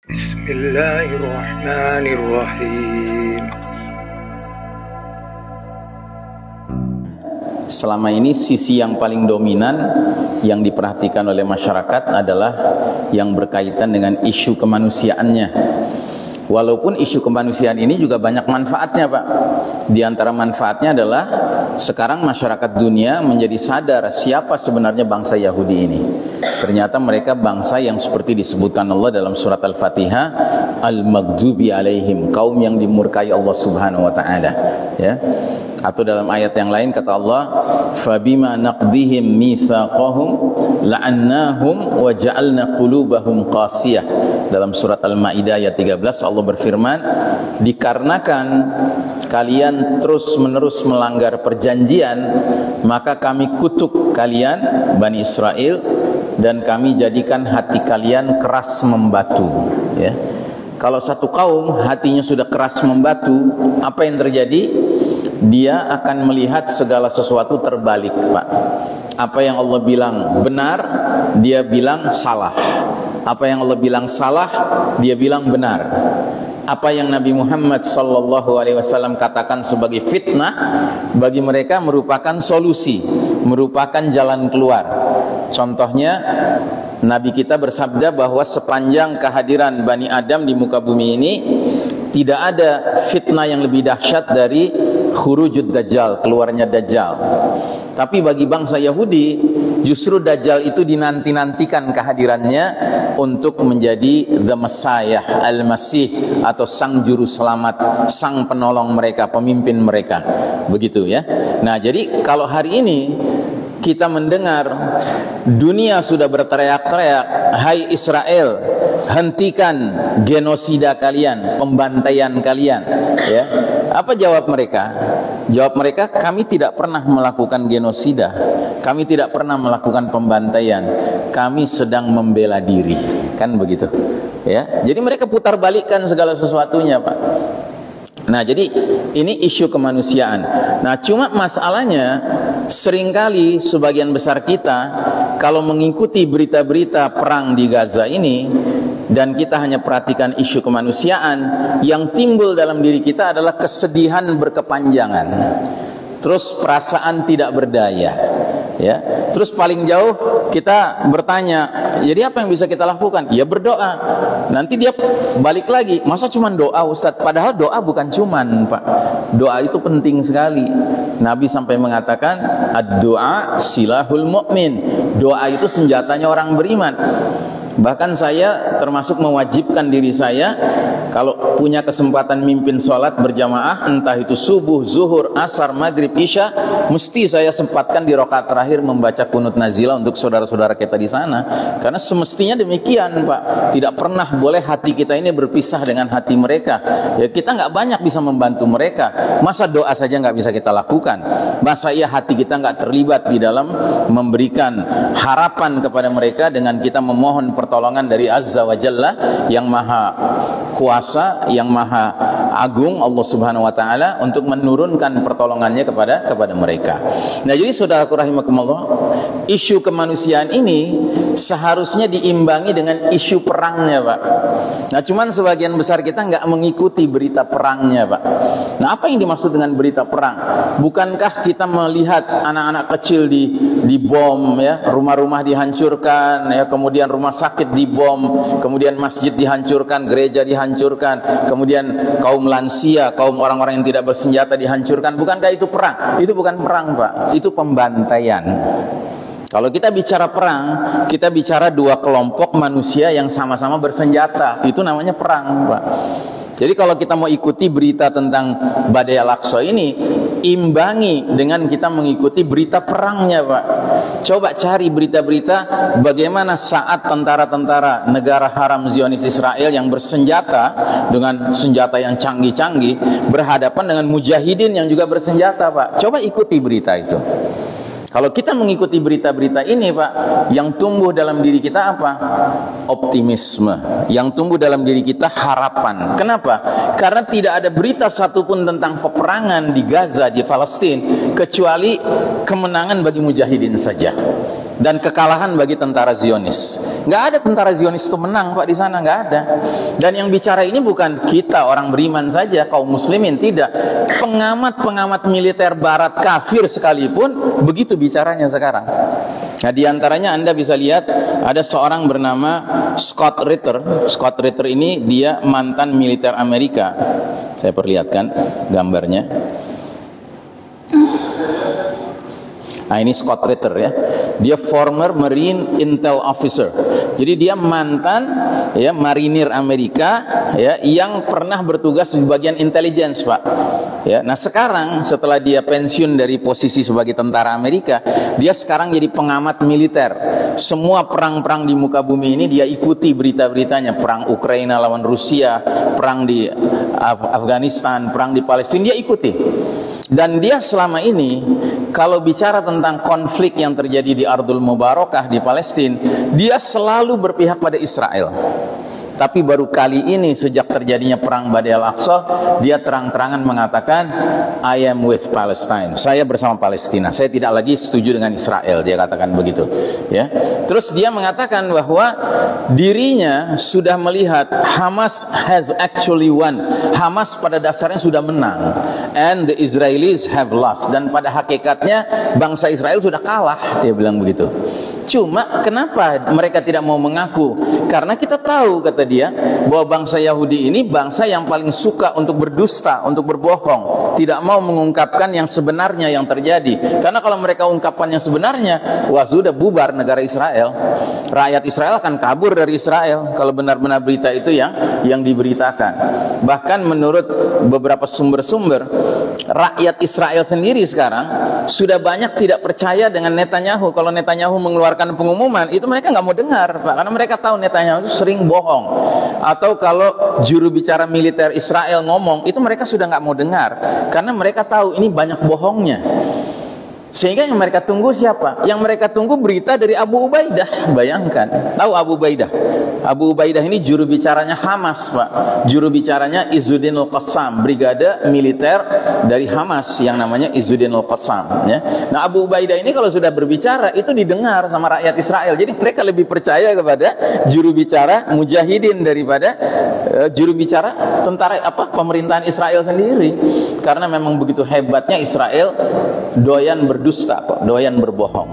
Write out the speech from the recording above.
Bismillahirrahmanirrahim. Selama ini sisi yang paling dominan yang diperhatikan oleh masyarakat adalah yang berkaitan dengan isu kemanusiaannya. Walaupun isu kemanusiaan ini juga banyak manfaatnya, Pak. Di antara manfaatnya adalah sekarang masyarakat dunia menjadi sadar siapa sebenarnya bangsa Yahudi ini. Ternyata mereka bangsa yang seperti disebutkan Allah dalam surat Al-Fatihah, al-maghdubi alaihim, kaum yang dimurkai Allah Subhanahu wa taala, ya. Atau dalam ayat yang lain kata Allah, fabima naqdihim mitsaqahum la'annahum wa ja'alna qulubahum qasiyah. Dalam surat Al-Maidah ayat 13 Allah berfirman, dikarenakan kalian terus-menerus melanggar perjanjian, maka kami kutuk kalian Bani Israel dan kami jadikan hati kalian keras membatu, ya. Kalau satu kaum hatinya sudah keras membatu, apa yang terjadi? Dia akan melihat segala sesuatu terbalik, Pak. Apa yang Allah bilang benar, dia bilang salah. Apa yang Allah bilang salah, dia bilang benar. Apa yang Nabi Muhammad SAW katakan sebagai fitnah, bagi mereka merupakan solusi, merupakan jalan keluar. Contohnya, Nabi kita bersabda bahwa sepanjang kehadiran Bani Adam di muka bumi ini, tidak ada fitnah yang lebih dahsyat dari khurujud Dajjal, keluarnya Dajjal. Tapi bagi bangsa Yahudi, justru Dajjal itu dinanti-nantikan kehadirannya untuk menjadi the Messiah, Al-Masih, atau sang juru selamat, sang penolong mereka, pemimpin mereka. Begitu, ya. Nah, jadi kalau hari ini kita mendengar dunia sudah berteriak-teriak, hai Israel, hentikan genosida kalian, pembantaian kalian, ya. Apa jawab mereka? Jawab mereka, kami tidak pernah melakukan genosida, kami tidak pernah melakukan pembantaian, kami sedang membela diri, kan begitu, ya. Jadi mereka putar balikkan segala sesuatunya, Pak. Nah, jadi ini isu kemanusiaan. Nah, cuma masalahnya seringkali sebagian besar kita kalau mengikuti berita-berita perang di Gaza ini dan kita hanya perhatikan isu kemanusiaan, yang timbul dalam diri kita adalah kesedihan berkepanjangan, terus perasaan tidak berdaya, ya. Terus paling jauh kita bertanya, jadi apa yang bisa kita lakukan? Ya berdoa. Nanti dia balik lagi, masa cuma doa, Ustadz? Padahal doa bukan cuman, Pak. Doa itu penting sekali. Nabi sampai mengatakan, ad-doa silahul mu'min. Doa itu senjatanya orang beriman. Bahkan saya termasuk mewajibkan diri saya, kalau punya kesempatan mimpin sholat berjamaah, entah itu subuh, zuhur, asar, maghrib, isya, mesti saya sempatkan di rakaat terakhir membaca kunut nazilah untuk saudara-saudara kita di sana. Karena semestinya demikian, Pak. Tidak pernah boleh hati kita ini berpisah dengan hati mereka. Ya, kita nggak banyak bisa membantu mereka. Masa doa saja nggak bisa kita lakukan? Masa ya hati kita nggak terlibat di dalam memberikan harapan kepada mereka dengan kita memohon pertolongan dari Azza wa Jalla, yang maha kuasa, yang maha agung, Allah Subhanahu wa taala, untuk menurunkan pertolongannya kepada mereka. Nah, jadi saudaraku rahimakumullah, isu kemanusiaan ini seharusnya diimbangi dengan isu perangnya, Pak. Nah, cuman sebagian besar kita nggak mengikuti berita perangnya, Pak. Nah, apa yang dimaksud dengan berita perang? Bukankah kita melihat anak-anak kecil dibom, ya, rumah-rumah dihancurkan, ya, kemudian rumah sakit dibom, kemudian masjid dihancurkan, gereja dihancurkan, kemudian kaum lansia, kaum orang-orang yang tidak bersenjata dihancurkan. Bukankah itu perang? Itu bukan perang, Pak. Itu pembantaian. Kalau kita bicara perang, kita bicara dua kelompok manusia yang sama-sama bersenjata. Itu namanya perang, Pak. Jadi kalau kita mau ikuti berita tentang Badai Al-Aqsa ini, imbangi dengan kita mengikuti berita perangnya, Pak. Coba cari berita-berita bagaimana saat tentara-tentara negara haram Zionis Israel yang bersenjata dengan senjata yang canggih-canggih berhadapan dengan mujahidin yang juga bersenjata, Pak. Coba ikuti berita itu. Kalau kita mengikuti berita-berita ini, Pak, yang tumbuh dalam diri kita apa? Optimisme. Yang tumbuh dalam diri kita harapan. Kenapa? Karena tidak ada berita satupun tentang peperangan di Gaza, di Palestina, kecuali kemenangan bagi mujahidin saja. dan kekalahan bagi tentara Zionis. Nggak ada tentara Zionis itu menang Pak di sana, nggak ada. Dan yang bicara ini bukan kita orang beriman saja, kaum muslimin, tidak. Pengamat-pengamat militer barat kafir sekalipun begitu bicaranya sekarang. Nah, di antaranya Anda bisa lihat ada seorang bernama Scott Ritter. Scott Ritter ini dia mantan militer Amerika. Saya perlihatkan gambarnya. Nah, ini Scott Ritter ya. Dia former Marine Intel Officer. Jadi dia mantan ya marinir Amerika ya yang pernah bertugas di bagian intelligence, Pak. Ya, nah sekarang setelah dia pensiun dari posisi sebagai tentara Amerika, dia sekarang jadi pengamat militer. Semua perang-perang di muka bumi ini dia ikuti berita-beritanya, perang Ukraina lawan Rusia, perang di Afghanistan, perang di Palestina, dia ikuti. Dan dia selama ini kalau bicara tentang konflik yang terjadi di Ardul Mubarakah di Palestina, dia selalu berpihak pada Israel. Tapi baru kali ini sejak terjadinya perang Badai Al-Aqsa, dia terang-terangan mengatakan I am with Palestine. Saya bersama Palestina. Saya tidak lagi setuju dengan Israel, dia katakan begitu, ya. Terus dia mengatakan bahwa dirinya sudah melihat Hamas has actually won. Hamas pada dasarnya sudah menang and the Israelis have lost, dan pada hakikatnya bangsa Israel sudah kalah, dia bilang begitu. Cuma kenapa mereka tidak mau mengaku? Karena kita tahu, kata dia, bahwa bangsa Yahudi ini bangsa yang paling suka untuk berdusta, untuk berbohong, tidak mau mengungkapkan yang sebenarnya yang terjadi. Karena kalau mereka ungkapkan yang sebenarnya, wah sudah bubar negara Israel. Rakyat Israel akan kabur dari Israel kalau benar-benar berita itu yang diberitakan. Bahkan menurut beberapa sumber-sumber, rakyat Israel sendiri sekarang sudah banyak tidak percaya dengan Netanyahu. Kalau Netanyahu mengeluarkan pengumuman, itu mereka nggak mau dengar, Pak, karena mereka tahu Netanyahu itu sering bohong. Atau kalau juru bicara militer Israel ngomong, itu mereka sudah nggak mau dengar, karena mereka tahu ini banyak bohongnya. Sehingga yang mereka tunggu siapa? Yang mereka tunggu berita dari Abu Ubaidah. Bayangkan, tahu Abu Ubaidah? Abu Ubaidah ini juru bicaranya Hamas, Pak. Juru bicaranya Izzuddin al-Qassam, brigade militer dari Hamas yang namanya Izzuddin al-Qassam, ya. Nah, Abu Ubaidah ini kalau sudah berbicara itu didengar sama rakyat Israel. Jadi mereka lebih percaya kepada juru bicara mujahidin daripada juru bicara tentara pemerintahan Israel sendiri. Karena memang begitu hebatnya Israel doyan berdusta, doyan berbohong.